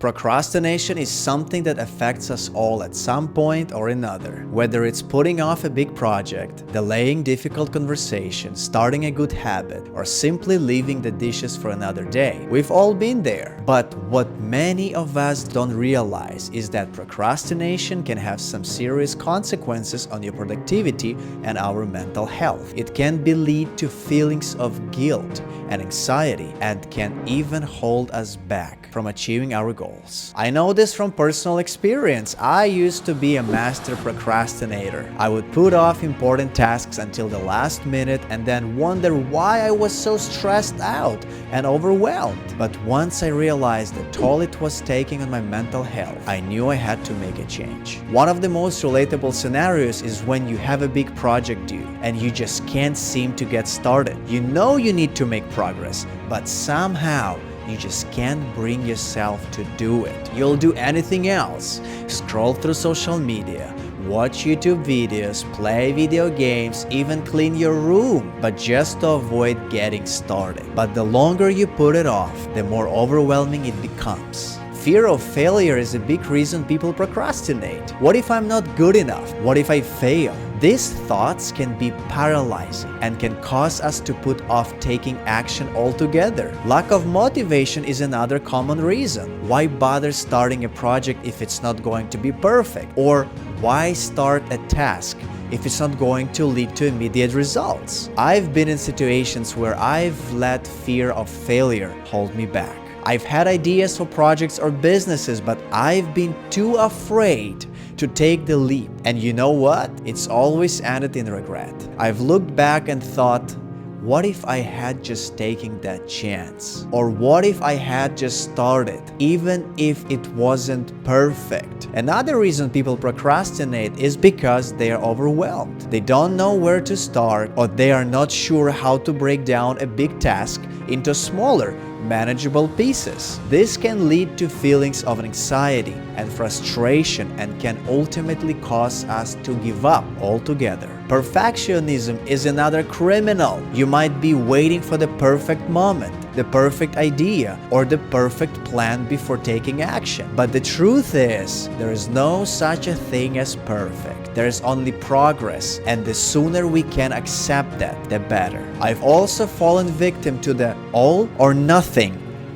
Procrastination is something that affects us all at some point or another. Whether it's putting off a big project, delaying difficult conversations, starting a good habit, or simply leaving the dishes for another day. We've all been there. But what many of us don't realize is that procrastination can have some serious consequences on your productivity and our mental health. It can lead to feelings of guilt and anxiety and can even hold us back from achieving our goals. I know this from personal experience. I used to be a master procrastinator. I would put off important tasks until the last minute and then wonder why I was so stressed out and overwhelmed. But once I realized the toll it was taking on my mental health, I knew I had to make a change. One of the most relatable scenarios is when you have a big project due and you just can't seem to get started. You know you need to make progress, but somehow you just can't bring yourself to do it. You'll do anything else. Scroll through social media, watch YouTube videos, play video games, even clean your room, but just to avoid getting started. But the longer you put it off, the more overwhelming it becomes. Fear of failure is a big reason people procrastinate. What if I'm not good enough? What if I fail? These thoughts can be paralyzing and can cause us to put off taking action altogether. Lack of motivation is another common reason. Why bother starting a project if it's not going to be perfect? Or why start a task if it's not going to lead to immediate results? I've been in situations where I've let fear of failure hold me back. I've had ideas for projects or businesses, but I've been too afraid to take the leap. And you know what? It's always ended in regret. I've looked back and thought, what if I had just taken that chance? Or what if I had just started, even if it wasn't perfect? Another reason people procrastinate is because they are overwhelmed. They don't know where to start, or they are not sure how to break down a big task into smaller, manageable pieces. This can lead to feelings of anxiety and frustration and can ultimately cause us to give up altogether. Perfectionism is another criminal. You might be waiting for the perfect moment, the perfect idea, or the perfect plan before taking action. But the truth is, there is no such a thing as perfect. There is only progress, and the sooner we can accept that, the better. I've also fallen victim to the all or nothing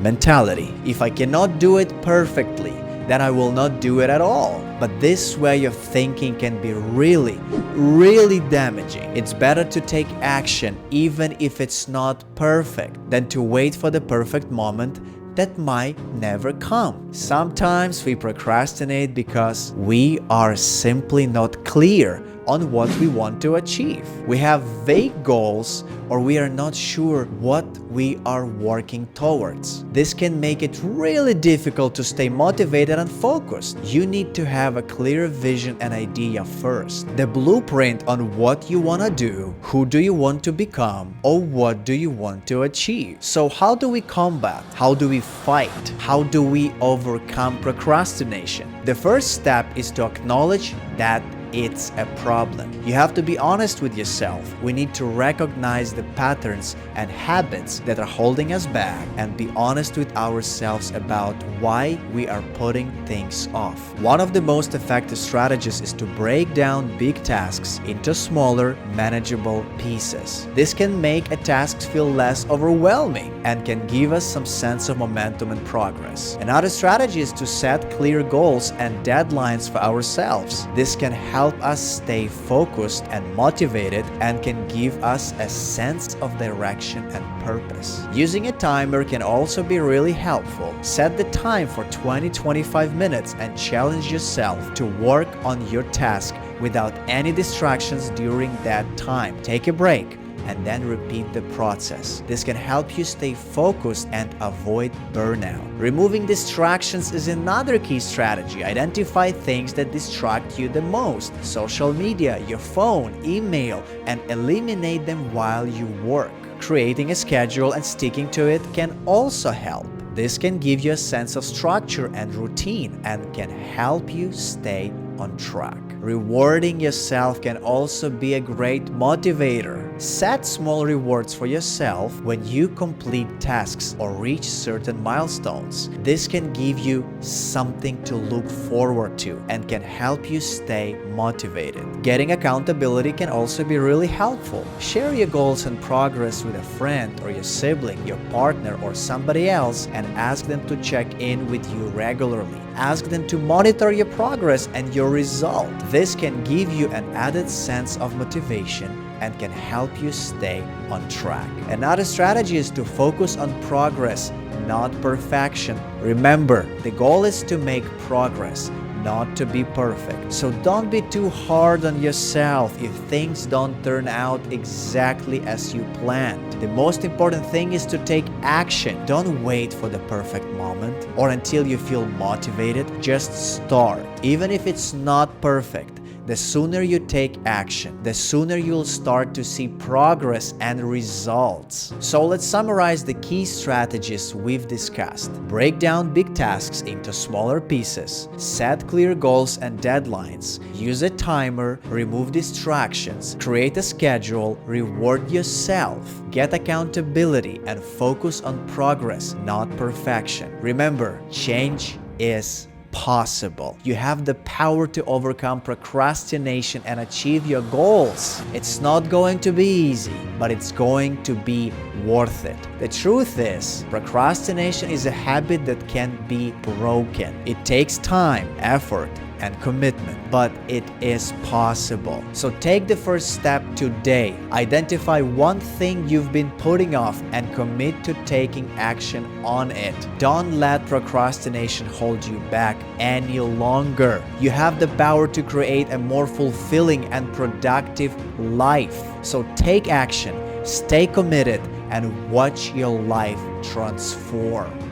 mentality. If I cannot do it perfectly, then I will not do it at all. But this way of thinking can be really damaging. It's better to take action even if it's not perfect than to wait for the perfect moment that might never come. Sometimes we procrastinate because we are simply not clear on what we want to achieve. We have vague goals, or we are not sure what we are working towards. This can make it really difficult to stay motivated and focused. You need to have a clear vision and idea first. The blueprint on what you want to do, who do you want to become, or what do you want to achieve. So how do we combat? How do we fight? How do we overcome procrastination? The first step is to acknowledge that it's a problem. You have to be honest with yourself. We need to recognize the patterns and habits that are holding us back and be honest with ourselves about why we are putting things off. One of the most effective strategies is to break down big tasks into smaller, manageable pieces. This can make a task feel less overwhelming and can give us some sense of momentum and progress. Another strategy is to set clear goals and deadlines for ourselves. This can help us stay focused and motivated and can give us a sense of direction and purpose. Using a timer can also be really helpful. Set the time for 20-25 minutes and challenge yourself to work on your task without any distractions during that time. Take a break and then repeat the process. This can help you stay focused and avoid burnout. Removing distractions is another key strategy. Identify things that distract you the most: social media, your phone, email, and eliminate them while you work. Creating a schedule and sticking to it can also help. This can give you a sense of structure and routine and can help you stay on track. Rewarding yourself can also be a great motivator. Set small rewards for yourself when you complete tasks or reach certain milestones. This can give you something to look forward to and can help you stay motivated. Getting accountability can also be really helpful. Share your goals and progress with a friend or your sibling, your partner, or somebody else, and ask them to check in with you regularly. Ask them to monitor your progress and your result. This can give you an added sense of motivation and can help you stay on track. Another strategy is to focus on progress, not perfection. Remember, the goal is to make progress, not to be perfect. So don't be too hard on yourself if things don't turn out exactly as you planned. The most important thing is to take action. Don't wait for the perfect moment or until you feel motivated. Just start. Even if it's not perfect, the sooner you take action, the sooner you'll start to see progress and results. So let's summarize the key strategies we've discussed. Break down big tasks into smaller pieces. Set clear goals and deadlines. Use a timer. Remove distractions. Create a schedule. Reward yourself. Get accountability and focus on progress, not perfection. Remember, change is possible. You have the power to overcome procrastination and achieve your goals. It's not going to be easy, but it's going to be worth it. The truth is, procrastination is a habit that can be broken. It takes time, effort, and commitment, but it is possible. So take the first step today. Identify one thing you've been putting off and commit to taking action on it. Don't let procrastination hold you back any longer. You have the power to create a more fulfilling and productive life. So take action, stay committed, and watch your life transform.